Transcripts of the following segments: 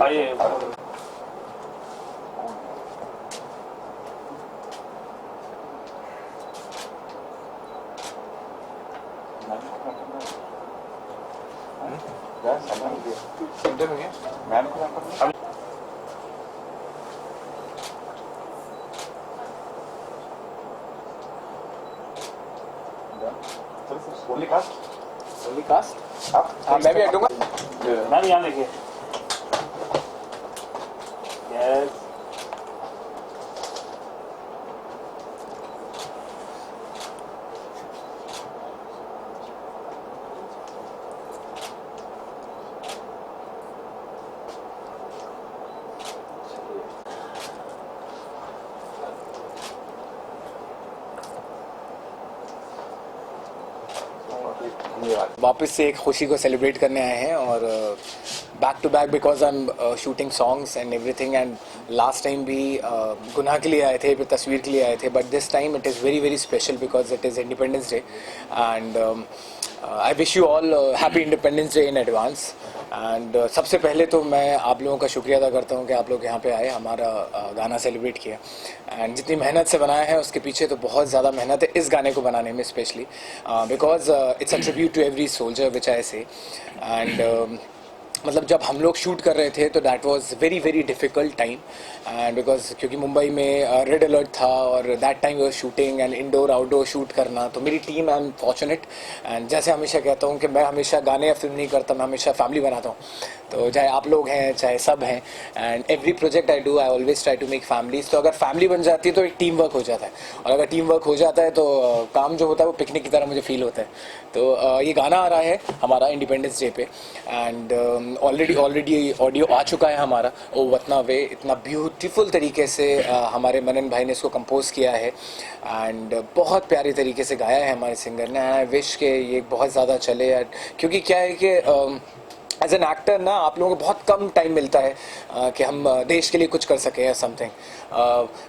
आइए। Only cast हाँ मैं भी ऐड दूंगा। मैम यहाँ देखिए। यस वापस से एक खुशी को सेलिब्रेट करने आए हैं और back to back because I am shooting songs and everything and last time भी गुनाह के लिए आए थे, फिर तस्वीर के लिए आए थे, but this time it is very very special because it is independence day and I wish you all happy independence day in advance. And सबसे पहले तो मैं आप लोगों का शुक्रिया अदा करता हूँ कि आप लोग यहाँ पे आए, हमारा गाना सेलिब्रेट किया एंड जितनी मेहनत से बनाया है उसके पीछे तो बहुत ज़्यादा मेहनत है इस गाने को बनाने में specially because it's a tribute to every soldier which I say and मतलब जब हम लोग शूट कर रहे थे तो that was very very difficult time and because क्योंकि मुंबई में रेड अलर्ट था और that time was shooting and indoor outdoor shoot करना, तो मेरी team I am fortunate and जैसे हमेशा कहता हूँ कि मैं हमेशा गाने या फिल्म नहीं करता, मैं हमेशा फैमिली बनाता हूँ। तो चाहे आप लोग हैं चाहे सब हैं and every project I do I always try to make families. तो अगर फैमिली बन जाती है तो एक टीम वर्क हो जाता है और अगर टीम वर्क हो जाता है तो काम जो होता है वो पिकनिक की तरह मुझे फील होता है। तो ये गाना आ रहा है हमारा इंडिपेंडेंस डे पे एंड ऑलरेडी ऑडियो आ चुका है हमारा ओ वतना वे, इतना ब्यूटीफुल तरीके से हमारे मनन भाई ने इसको कंपोज किया है एंड बहुत प्यारे तरीके से गाया है हमारे सिंगर ने। आई विश के ये बहुत ज़्यादा चले क्योंकि क्या है कि एज एन एक्टर ना आप लोगों को बहुत कम टाइम मिलता है कि हम देश के लिए कुछ कर सकें या समथिंग।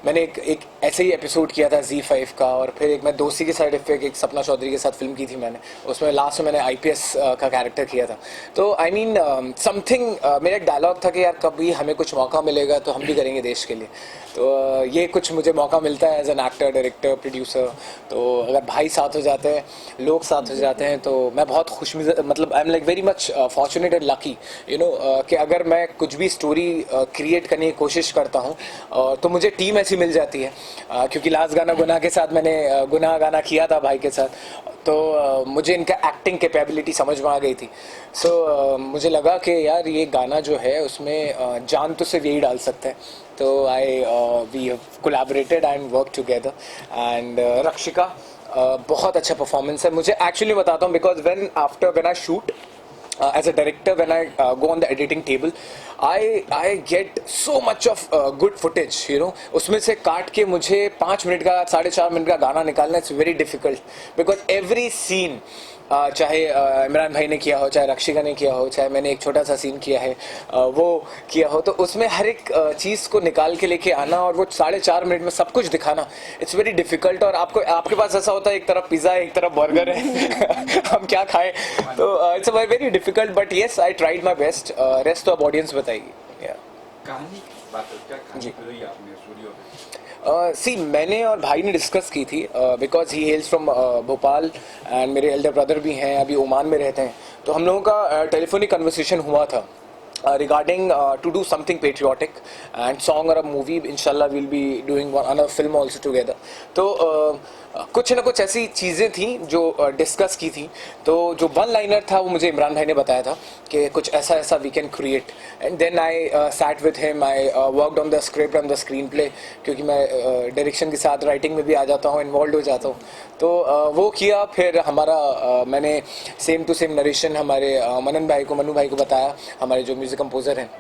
मैंने एक ऐसे ही एपिसोड किया था Z5 का और फिर एक मैं दोस्ती के साइड इफेक्ट एक सपना चौधरी के साथ फिल्म की थी मैंने, उसमें लास्ट में मैंने IPS का कैरेक्टर किया था। तो आई मीन समथिंग मेरा एक डायलॉग था कि यार कभी हमें कुछ मौका मिलेगा तो हम भी करेंगे देश के लिए। तो ये कुछ मुझे मौका मिलता है as an actor director producer. तो अगर भाई साथ हो जाते हैं, लोग साथ हो जाते हैं तो मैं बहुत खुश मतलब I am like very much fortunate and lucky you know कि अगर मैं कुछ भी स्टोरी क्रिएट करने की कोशिश करता हूँ तो मुझे टीम ऐसी मिल जाती है क्योंकि लास्ट गाना गुनाह के साथ मैंने गुनाह गाना किया था भाई के साथ, तो मुझे इनका एक्टिंग कैपेबिलिटी समझ में आ गई थी। सो मुझे लगा कि यार ये गाना जो है उसमें जान तो सिर्फ यही डाल सकते हैं। तो I we collaborated and work together and Rakshika बहुत अच्छा परफॉर्मेंस है। मुझे एक्चुअली बताता हूँ because when I shoot as a director, when I go on the editing table, I get so much of good footage, you know. उसमें से काट के मुझे 5 मिनट का 4.5 मिनट का गाना निकालना it's very difficult because every scene चाहे इमरान भाई ने किया हो, चाहे रक्षिका ने किया हो, चाहे मैंने एक छोटा सा सीन किया है वो किया हो, तो उसमें हर एक चीज़ को निकाल के लेके आना और वो 4.5 मिनट में सब कुछ दिखाना इट्स वेरी डिफिकल्ट। और आपके पास ऐसा होता है एक तरफ पिज़्ज़ा है एक तरफ बर्गर है हम क्या खाएं, तो it's very difficult but yes I tried my best. Rest तो अब ऑडियंस बताएगी। कहानी की बात है, क्या कहानी करी आपने स्टूडियो में? सी मैंने और भाई ने डिस्कस की थी because he हेल्स from Bhopal and मेरे एल्डर ब्रदर भी हैं, अभी ओमान में रहते हैं। तो हम लोगों का टेलीफोनिक कन्वर्सेशन हुआ था regarding to do something patriotic and song or a movie. Inshallah we'll be doing another film also together. तो कुछ ना कुछ ऐसी चीज़ें थी जो डिस्कस की थी। तो जो वन लाइनर था वो मुझे इमरान भाई ने बताया था कि कुछ ऐसा ऐसा we can create and then I sat with him, I worked on the script and the screenplay क्योंकि मैं डायरेक्शन के साथ राइटिंग में भी आ जाता हूँ, इन्वॉल्व हो जाता हूँ। तो वो किया, फिर हमारा मैंने सेम टू सेम नरेशन हमारे मनु भाई को बताया, हमारे जो म्यूज़िक कंपोज़र हैं,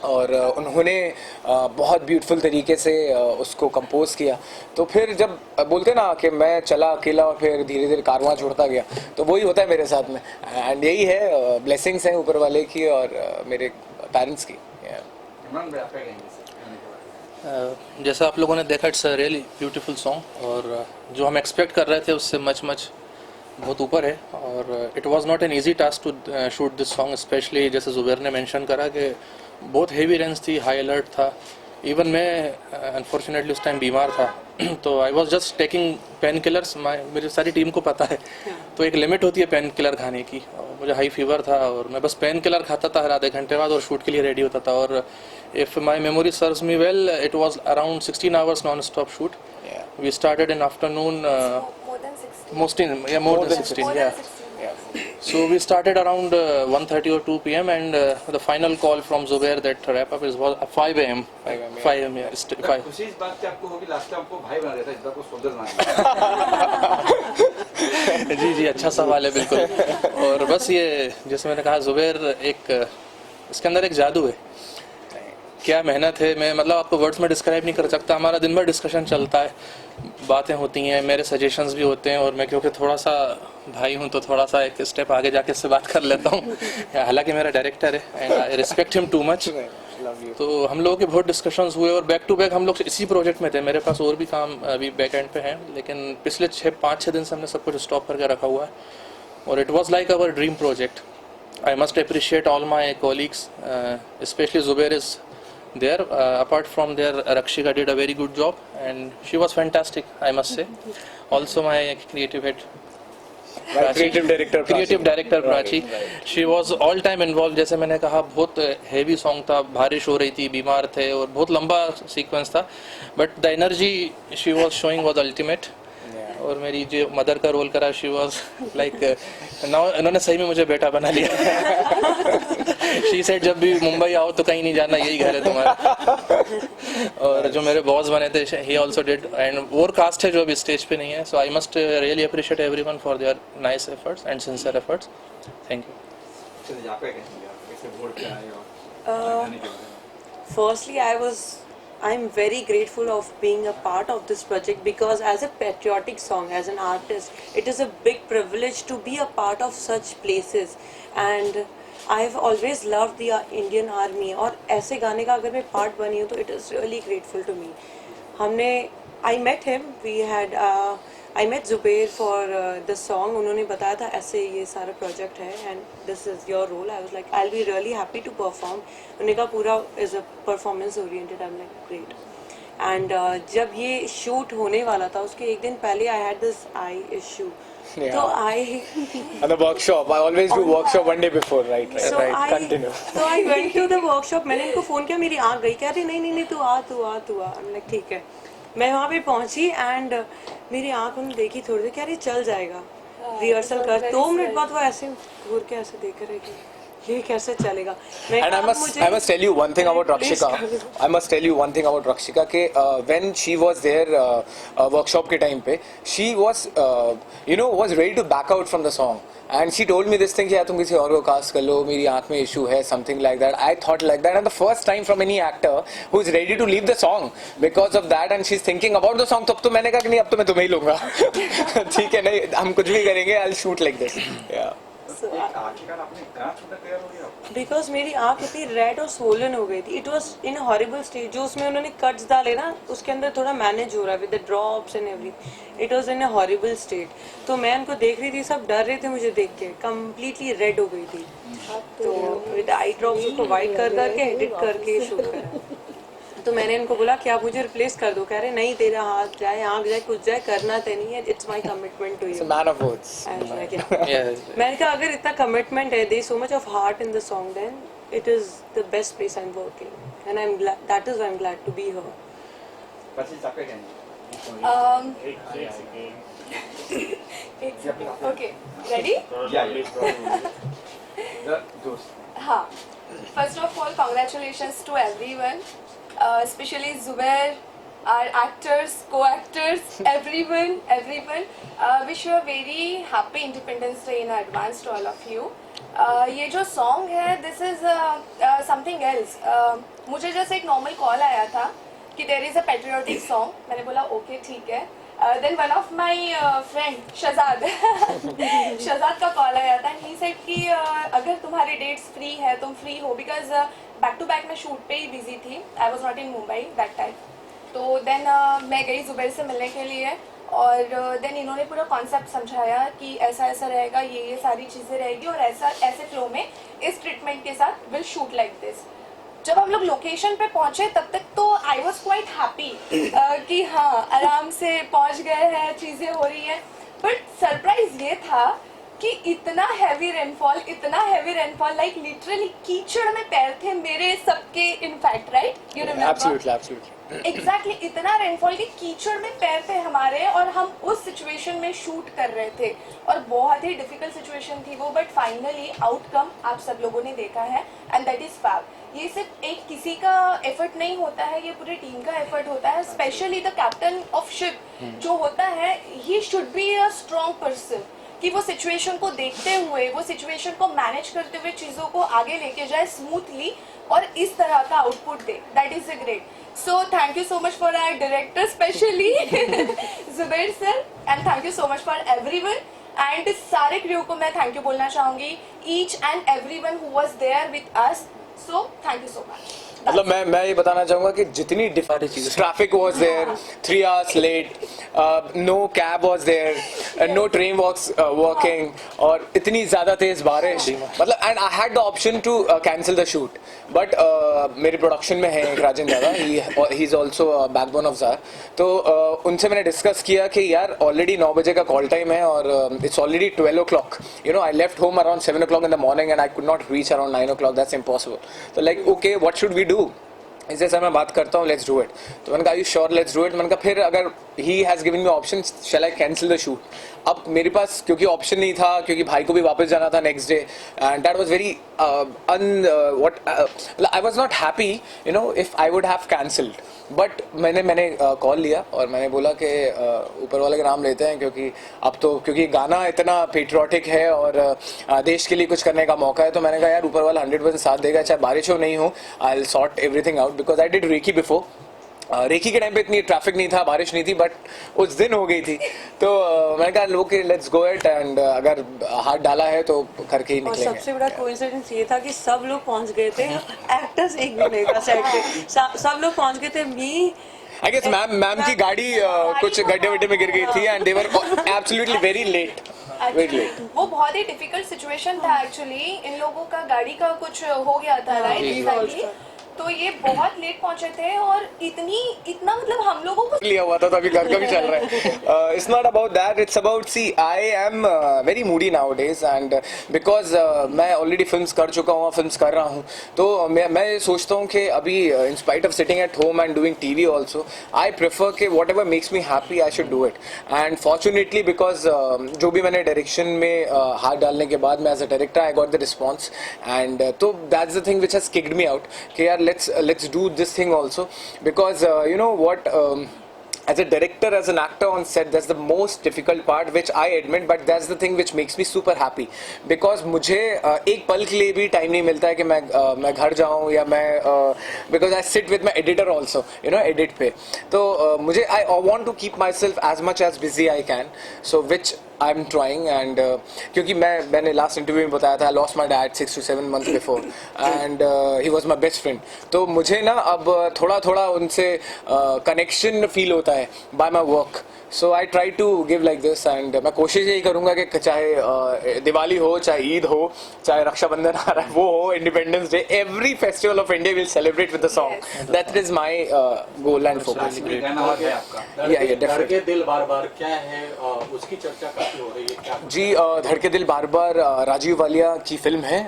और उन्होंने बहुत ब्यूटीफुल तरीके से उसको कंपोज किया। तो फिर जब बोलते ना कि मैं चला अकेला और फिर धीरे धीरे कारवां जुड़ता गया, तो वही होता है मेरे साथ में एंड यही है, ब्लेसिंग्स हैं ऊपर वाले की और मेरे पेरेंट्स की। जैसा आप लोगों ने देखा it's a really beautiful song और जो हम एक्सपेक्ट कर रहे थे उससे मच बहुत ऊपर है और it was not an easy task to shoot this song, specially जैसे जुबैर ने मेंशन करा कि बहुत हेवी रेंज थी, हाई अलर्ट था। इवन मैं अनफॉर्चुनेटली उस टाइम बीमार था तो I was just taking painkillers. मेरी सारी टीम को पता है तो एक लिमिट होती है पेन किलर खाने की। और मुझे हाई फीवर था और मैं बस पेन किलर खाता था हर आधे घंटे बाद और शूट के लिए रेडी होता था। और if my memory serves me well, it was around 16 hours non stop shoot. We started in afternoon, More than 60. more than 16, More yeah. than 60. So we started around 1:30 or 2 p.m. and the final call from Zubair that wrap up was 5 a.m. 5 a.m. Yeah, तो खुशी इस बात की आपको होगी, last time आपको भाई बना दिया था, इस बार को सोल्जर बना जी जी, अच्छा सवाल है बिल्कुल। और बस ये जैसे मैंने कहा, जुबैर एक इसके अंदर एक जादू है। क्या मेहनत है, मैं मतलब आपको वर्ड्स में डिस्क्राइब नहीं कर सकता। हमारा दिन भर डिस्कशन चलता है, बातें होती हैं, मेरे सजेशंस भी होते हैं और मैं क्योंकि थोड़ा सा भाई हूँ तो थोड़ा सा एक स्टेप आगे जाके इससे बात कर लेता हूँ। हालांकि मेरा डायरेक्टर है and I respect him too much. तो हम लोगों के बहुत डिस्कशंस हुए और बैक टू बैक हम लोग इसी प्रोजेक्ट में थे। मेरे पास और भी काम अभी बैक एंड पे हैं, लेकिन पिछले 5-6 दिन से हमने सब कुछ स्टॉप करके रखा हुआ है और it was like our dream project. I must appreciate all my colleagues, specially Zubair is there. Apart from there, Rakshika did a very good job and she was fantastic, I must say. Also my creative head, creative director Prachi, she was all time involved. जैसे मैंने कहा, बहुत heavy song था, बारिश हो रही थी, बीमार थे और बहुत लंबा सीक्वेंस था, but the energy she was showing was ultimate. और मेरी जो मदर का रोल करा, शी वाज लाइक नाउ इन्होंने सही में मुझे बेटा बना लिया। शी सेड जब भी मुंबई आओ तो कहीं नहीं जाना, यही घर है तुम्हारा। और जो मेरे बॉस बने थे, ही आल्सो डिड, एंड और कास्ट है जो अभी स्टेज पे नहीं है। So I must really appreciate everyone for their nice efforts and sincere efforts. Thank you. चलिए आप क्या कहेंगे, आप कैसे वोट पे आए और जाने के बाद? Firstly, I'm very grateful of being a part of this project because as a patriotic song, as an artist, it is a big privilege to be a part of such places. And I've always loved the Indian Army. और ऐसे गाने का अगर मैं part बनी हूँ तो it is really grateful to me. I met him. I met Zubair for the song. उन्होंने बताया था ऐसे ये सारा project है and this is your role. I was like, I'll be really happy to perform. उन्होंने कहा पूरा is a performance oriented. I'm like, great. And जब ये shoot होने वाला था, उसके एक दिन पहले I had this eye issue. Yeah. तो And the workshop, I always do workshop one day before, right? So Continue. So I went to the workshop. मैंने इनको फोन किया, मेरी आँख गई, कह रही नहीं तू आ। I'm like, ठीक है। मैं वहाँ पे पहुँची एंड मेरी आँख उन्होंने देखी, थोड़ी देर कह रही चल जाएगा, रिहर्सल कर। 2 मिनट बाद वो ऐसे घूर के ऐसे देख रहे कि ये कैसे चलेगा। And I must tell you one thing about Rakshika. I must tell you one thing about Rakshika कि when she was there workshop के time पे, she was was ready to back out from the song. And she told me this thing कि यार तुम किसी और को cast कर लो, मेरी आँख में इशू है, something like that. I thought like that, and the first time from any actor who is ready to leave the song because of that, and she's thinking about the song. तब तो मैंने कहा कि नहीं, अब तो मैं तुम्हें ही लूँगा। ठीक है, नहीं हम कुछ भी करेंगे, I'll shoot like this. Yeah. आखिरकार आपने कहाँ छूटना तैयार हो गया? बिकॉज मेरी आँख इतनी रेड और swollen हो गई थी। It was in horrible stage. जो उसमें उन्होंने कट्स डाले ना, उसके अंदर थोड़ा मैनेज हो रहा है with the drops and everything. It was in a horrible state. तो मैं उनको देख रही थी, सब डर रहे थे मुझे देख के, कम्प्लीटली रेड हो गई थी। तो विद आई ड्रॉप्स उसको वाइट कर करके एडिट करके शूट करा। तो मैंने इनको बोला कि आप मुझे रिप्लेस कर दो। कह रहे नहीं, तेरा हाथ जाए, आँख जाए, कुछ जाए, करना तो नहीं है। It's my commitment to you. Man of words. मैंने कहा अगर इतना कमिटमेंट है, there so much of heart in the song, then it is the best place I am working and I am glad, that is why I am glad to be here. बस आप क्या कहेंगे? Okay, ready? The doors. हाँ. First of all, congratulations to everyone, especially Zubair, our actors, co-actors, everyone. Wish you a very happy Independence Day in advance to all of you. ये जो song है, this is something else. मुझे जैसे एक normal call आया था कि there is a patriotic song. मैंने बोला okay ठीक है. Then one of my friend Shazad का कॉल आया था, and he said कि अगर तुम्हारे डेट्स फ्री है, तुम फ्री हो, बिकॉज बैक टू बैक मैं शूट पे ही बिजी थी। I was not in Mumbai that time. तो देन मैं गई जुबैर से मिलने के लिए और देन इन्होंने पूरा कॉन्सेप्ट समझाया कि ऐसा रहेगा, ये सारी चीज़ें रहेगी और ऐसे फ्लो में इस ट्रीटमेंट के साथ विल शूट लाइक दिस। जब हम लोग लोकेशन पे पहुंचे तब तक तो आई वॉज क्वाइट हैप्पी कि हाँ आराम से पहुंच गए हैं, चीज़ें हो रही हैं। बट सरप्राइज ये था कि इतना हैवी रेनफॉल लाइक लिटरली कीचड़ में पैर थे मेरे सबके, in fact right, you remember? Absolutely exactly इतना रेनफॉल के कीचड़ में पैर थे हमारे, और हम उस सिचुएशन में शूट कर रहे थे और बहुत ही डिफिकल्ट सिचुएशन थी वो, बट फाइनली आउटकम आप सब लोगों ने देखा है एंड दैट इज फैब। ये सिर्फ एक किसी का एफर्ट नहीं होता है, ये पूरी टीम का एफर्ट होता है, specially the captain of ship जो होता है, he should be a strong person कि वो सिचुएशन को देखते हुए, वो सिचुएशन को मैनेज करते हुए चीज़ों को आगे लेके जाए स्मूथली और इस तरह का आउटपुट दे। That is a great. So thank you so much for our director specially Zubair sir, and thank you so much for everyone, and सारे क्रू को मैं थैंक यू बोलना चाहूँगी, each and everyone who was there with us. So thank you so much. मतलब मैं ये बताना चाहूँगा कि जितनी ट्रैफिक वॉज देयर, 3 hours लेट, no cab was there, no train was working, और इतनी ज़्यादा तेज़ बारिश, मतलब and I had the option to cancel the shoot, but मेरे प्रोडक्शन में है एक राजन दादा, he is also backbone of ज़ार, तो उनसे मैंने डिस्कस किया कि यार ऑलरेडी 9 बजे का कॉल टाइम है और it's already 12 o'clock, you know, I left home around 7 o'clock in the morning and I could not reach around 9 o'clock, that's impossible. So like okay, what should we do? इसे sir मैं बात करता हूँ, let's do it. तो मैंने कहा you sure let's do it. मैंने कहा फिर अगर he has given me option, shall I cancel the shoot? अब मेरे पास क्योंकि ऑप्शन नहीं था, क्योंकि भाई को भी वापस जाना था next day, and that was very I was not happy, you know, if I would have cancelled. But मैंने कॉल लिया और मैंने बोला कि ऊपर वाले का नाम लेते हैं, क्योंकि अब तो क्योंकि गाना इतना पेट्रियोटिक है और देश के लिए कुछ करने का मौका है, तो मैंने कहा यार ऊपर वाला 100% साथ देगा, चाहे बारिश हो नहीं हो, I will sort everything out, because I did recce before. Recce के टाइम पे इतनी ट्रैफिक नहीं था, बारिश नहीं थी, बट उस दिन हो गई थी, तो मैंने कहा okay let's go it, and अगर हाथ डाला है तो करके ही और निकलेंगे। सबसे बड़ा कोइंसिडेंस ये था कि सब लोग पहुंच गए थे, एक्टर्स एक भी नहीं था सेट पे, सब लोग पहुंच गए थे। मी आई गेस मैम की गाड़ी कुछ गड्ढे वड्ढे में गिर गई थी, and they were absolutely very late. वो बहुत ही डिफिकल्ट सिचुएशन था एक्चुअली, इन लोगों का गाड़ी का कुछ हो गया था राइट, तो ये बहुत लेट पहुंचे थे, और इतना मतलब हम लोगों को लिया हुआ था, तो अभी घर का भी चल रहा है। It's not about that, it's about see I am very moody nowadays, and because मैं ऑलरेडी फिल्म्स कर चुका हूँ, फिल्म्स कर रहा हूँ, तो मैं सोचता हूँ कि अभी in spite of sitting at home and doing TV also, I prefer कि whatever makes me happy I should do it. And fortunately because जो भी मैंने डायरेक्शन में हाथ डालने के बाद में as a director I got the response, and तो that's the thing which has kicked me out कि यार let's do this thing also, because you know what, as a director, as an actor on set, that's the most difficult part, which I admit, but that's the thing which makes me super happy, because मुझे एक पल के लिए भी time नहीं मिलता है कि मैं घर जाऊँ, या मैं because I sit with my editor also, you know, edit पे, तो मुझे I want to keep myself as much as busy I can, so which I'm trying, and क्योंकि मैंने लास्ट इंटरव्यू में बताया था I lost my dad 6 to 7 months before, and he was my best friend, तो मुझे ना अब थोड़ा उनसे कनेक्शन फील होता है by my work, so I try to give like this, and मैं कोशिश यही करूँगा कि चाहे दिवाली हो, चाहे ईद हो, चाहे रक्षाबंधन आ रहा है वो हो, independence day, every festival of India will celebrate with the song. That is my goal and focus. Yeah, definitely. दिल बार बार क्या है, उसकी चर्चा काफी हो रही है, क्या जी धड़के दिल बार बार राजीव वालिया की फिल्म है,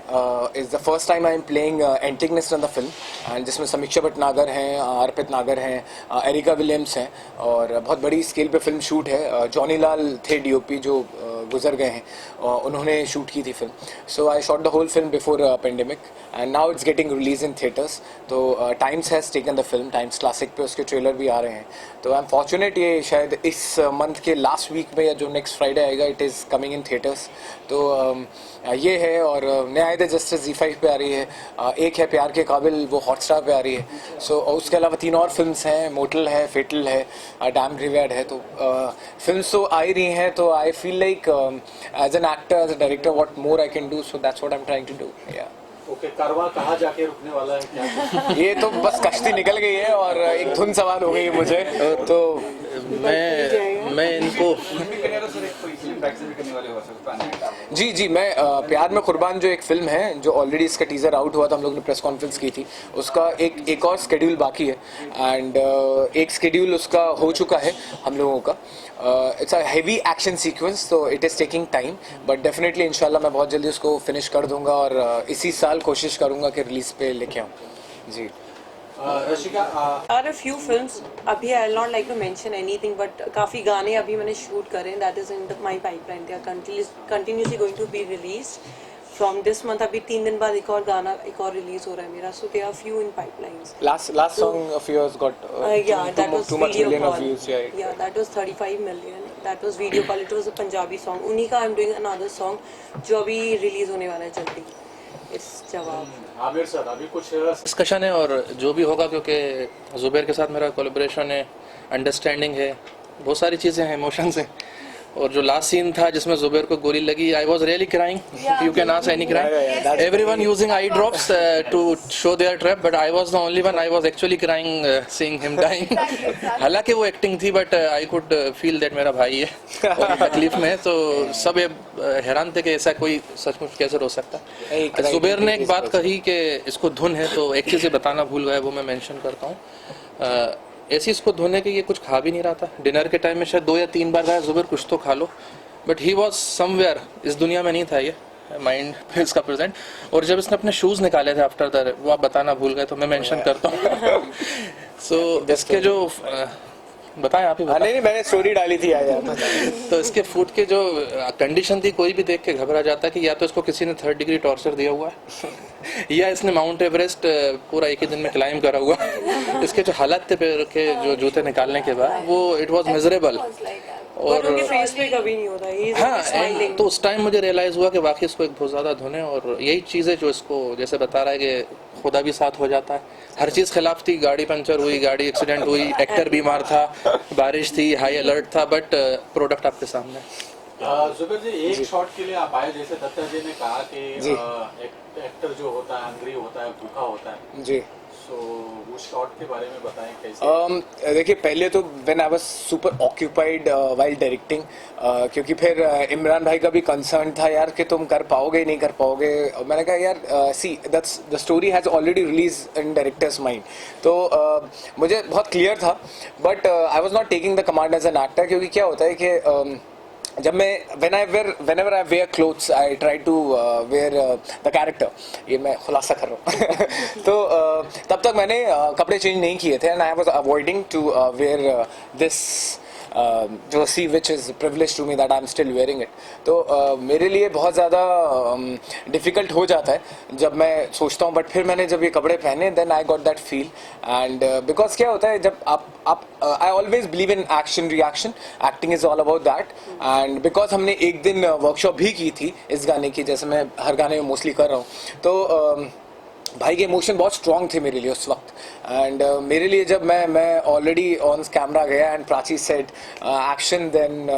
is the first time I am playing antagonist in the film, and जिसमें समीक्षा भटनागर हैं, अर्पित नागर हैं, एरिका विलियम्स हैं, और बहुत बड़ी स्केल पे फिल्म शूट है। जॉनी लाल थे डीओपी जो गुजर गए हैं, उन्होंने शूट की थी film, so I shot the whole film before pandemic, and now it's getting release in theatres, तो Times has taken the film, Times classic पे उसके ट्रेलर भी आ रहे हैं, तो आई एम फॉर्चुनेट ये शायद इस मंथ के लास्ट वीक में या जो नेक्स्ट फ्राइडे आएगा it is coming in theatres, तो ये है। और न्याय जस्टिस Z5 पे आ रही है, एक है प्यार के काबिल, वो हॉटस्टार पे आ रही है, सो उसके अलावा 3 और फिल्म्स हैं, मोटल है, फेटल है, डैम ग्रेवयार्ड है, तो फिल्म्स तो आ ही रही हैं, तो I feel like as an actor, as a director what more I can do, so that's what I am trying to do. या ओके, कारवां कहाँ जाके रुकने वाला है, क्या ये तो बस कश्ती निकल गई है और एक धुन सवार हो गई है मुझे, तो मैं इनको फिल्म भी करने वाले सर, एक कोई फिल्म बैक से भी करने वाले हो सकता है। जी जी, मैं प्यार में कुर्बान जो एक फिल्म है जो ऑलरेडी इसका टीज़र आउट हुआ था, हम लोग ने प्रेस कॉन्फ्रेंस की थी, उसका एक और स्केड्यूल बाकी है एंड एक स्केड्यूल उसका हो चुका है हम लोगों का। It's a heavy action sequence, तो it is taking time, but definitely इंशाल्लाह मैं बहुत जल्दी उसको फिनिश कर दूंगा और इसी साल कोशिश करूंगा कि रिलीज़ पे लेके आऊँ। जी Rashika, Are a few films. अभी I will not like to mention anything, but काफ़ी गाने अभी मैंने shoot करे. That is in my pipeline. They are continuously going to be released. From this month अभी 3 दिन बाद एक और गाना एक और release हो रहा है मेरा. So there are few in pipelines. last song of yours got Yeah, that was too much video million call. of views. Yeah, that was 35 million. That was video call. It was a Punjabi song. उन्हीं का I'm doing another song जो अभी release होने वाला है जल्दी. It's जवाब. Aamir sir, अभी कुछ डिस्कशन है और जो भी होगा, क्योंकि जुबैर के साथ मेरा कोलैबोरेशन है, अंडरस्टैंडिंग है, बहुत सारी चीज़ें हैं, इमोशंस हैं। और जो लास्ट सीन था जिसमें जुबैर को गोली लगी, I was really crying, you can ask any crying, everyone using eye drops to show their trap, but I was the only one, I was actually crying seeing him dying. हालांकि वो acting थी, but I could feel that मेरा भाई है और तकलीफ में है, तो सब ये हैरान थे कि ऐसा कोई सचमुच कैसे हो सकता है। जुबैर ने एक बात कही कि इसको धुन है, तो एक चीज़ बताना भूल गए, वो मैं मेंशन करता हूँ। ऐसी इसको धुन है कि ये कुछ खा भी नहीं रहा था, डिनर के टाइम में शायद 2 या 3 बार कहा जुबैर कुछ तो खा लो, बट ही वॉज समवेयर, इस दुनिया में नहीं था ये, माइंड पे इसका प्रेजेंट। और जब इसने अपने शूज़ निकाले थे आफ्टर द, वो आप बताना भूल गए, तो मैं मेंशन करता हूँ। सो इसके जो बताएं आप ही बताएं। नहीं, मैंने स्टोरी डाली थी यार। तो इसके फूड के जो कंडीशन थी, कोई भी देख के घबरा जाता है कि या तो इसको किसी ने 3rd डिग्री टॉर्चर दिया हुआ है या इसने माउंट एवरेस्ट पूरा एक ही दिन में क्लाइम करा हुआ है। इसके जो हालत थे पैर के, जो जूते निकालने के बाद, वो इट वाज मिजरेबल। और उनके face पे कभी नहीं होता. He is हाँ, smiling. तो उस टाइम मुझे रियलाइज हुआ कि वाकई इसको एक बहुत ज़्यादा धुन है, और यही चीज़ है जो इसको जैसे बता रहा है कि खुदा भी साथ हो जाता है। हर चीज़ खिलाफ थी, गाड़ी पंचर हुई, गाड़ी एक्सीडेंट हुई, एक्टर बीमार था, बारिश थी, हाई अलर्ट था, बट प्रोडक्ट आपके सामने है। जुबैर जी, एक शॉट के लिए आप आए, जैसे दत्ता जी ने कहा कि एक्टर जो होता है हंग्री होता है, भूखा होता है, जी, सो उस शॉट के बारे में बताएं कैसे। देखिए, पहले तो when I was super occupied while directing, क्योंकि फिर इमरान भाई का भी कंसर्न था यार कि तुम कर पाओगे नहीं कर पाओगे। मैंने कहा यार see that's the story has already release in director's mind, तो मुझे बहुत क्लियर था, but I was not taking the command as an actor, क्योंकि क्या होता है कि जब मैं whenever I wear clothes, I try to wear the character. ये मैं खुलासा कर रहा हूँ। तो तब तक मैंने कपड़े चेंज नहीं किए थे, and I was avoiding to wear this जो see which is privilege to me that I am still wearing it. तो मेरे लिए बहुत ज़्यादा डिफ़िकल्ट हो जाता है जब मैं सोचता हूँ, बट फिर मैंने जब ये कपड़े पहने, then I got that feel. And because क्या होता है, जब आप I always believe in action reaction, acting is all about that. And because हमने एक दिन वर्कशॉप भी की थी इस गाने की, जैसे मैं हर गाने में मोस्टली कर रहा हूँ, तो भाई के इमोशन बहुत स्ट्रॉन्ग थे मेरे लिए उस वक्त। एंड मेरे लिए जब मैं ऑलरेडी ऑन कैमरा गया एंड प्राची सेड एक्शन, देन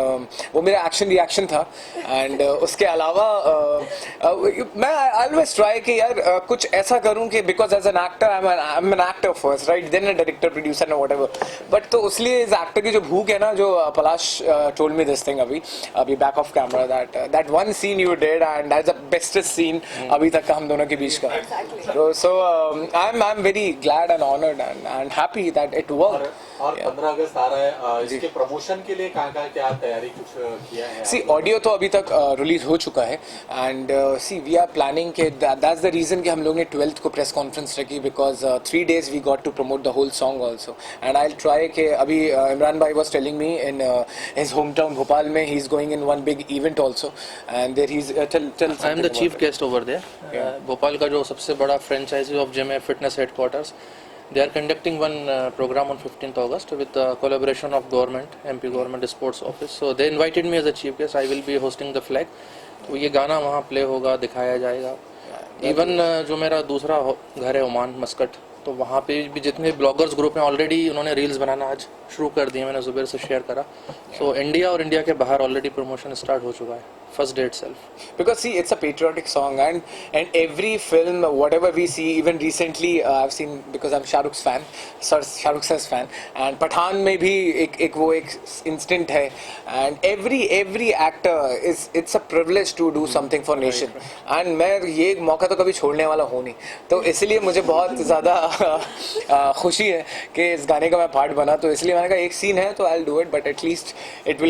वो मेरा एक्शन रिएक्शन था। एंड उसके अलावा मैं ऑलवेज ट्राई कि यार कुछ ऐसा करूं कि because as an actor I am an actor first, right, then a director, producer and whatever. But तो उसलिए इस एक्टर की जो भूख है ना, जो Palash told me this thing अभी back of camera, that one scene you did and that's the bestest scene अभी तक का हम दोनों के बीच का। So I'm very glad and honored and happy that it worked. और 15 अगस्त आ रहा है, इसके प्रमोशन के लिए कहाँ क्या तैयारी कुछ किया है? सी ऑडियो तो अभी तक रिलीज हो चुका है, and see we are planning के दैट्स द रीजन कि हम लोग ने 12th को प्रेस कॉन्फ्रेंस रखी, because 3 days we got to promote the whole song also. And I will try कि अभी इमरान भाई was telling me in his home town Bhopal में he is going in one big event also, and there he is I am the chief guest over there. Bhopal का जो सबसे बड़ा franchise of gym है, fitness headquarters, they are conducting one program on 15th August with the collaboration of government, MP government sports office, so they invited me as a chief guest. I will be hosting the flag, तो ये गाना वहाँ play होगा, दिखाया जाएगा। Even जो मेरा दूसरा घर है ओमान मस्कट, तो वहाँ पे भी जितने ब्लॉगर्स ग्रुप हैं ऑलरेडी उन्होंने रील्स बनाना आज शुरू कर दिए, मैंने जुबैर से शेयर करा। सो इंडिया और इंडिया के बाहर ऑलरेडी प्रमोशन स्टार्ट हो चुका है first day itself. Because see, it's a patriotic song, and every film, whatever we see, even recently I've seen, because I'm Shah Rukh's fan, Shah Rukh's fan, and Pathan में भी एक वो एक instant है, and every actor it's a privilege to do something for nation, and मैं ये मौका तो कभी छोड़ने वाला हूँ नहीं, तो इसलिए मुझे बहुत ज़्यादा खुशी है कि इस गाने का मैं पार्ट बना, तो इसलिए मैंने कहा एक सीन है तो I'll do it, but at least it will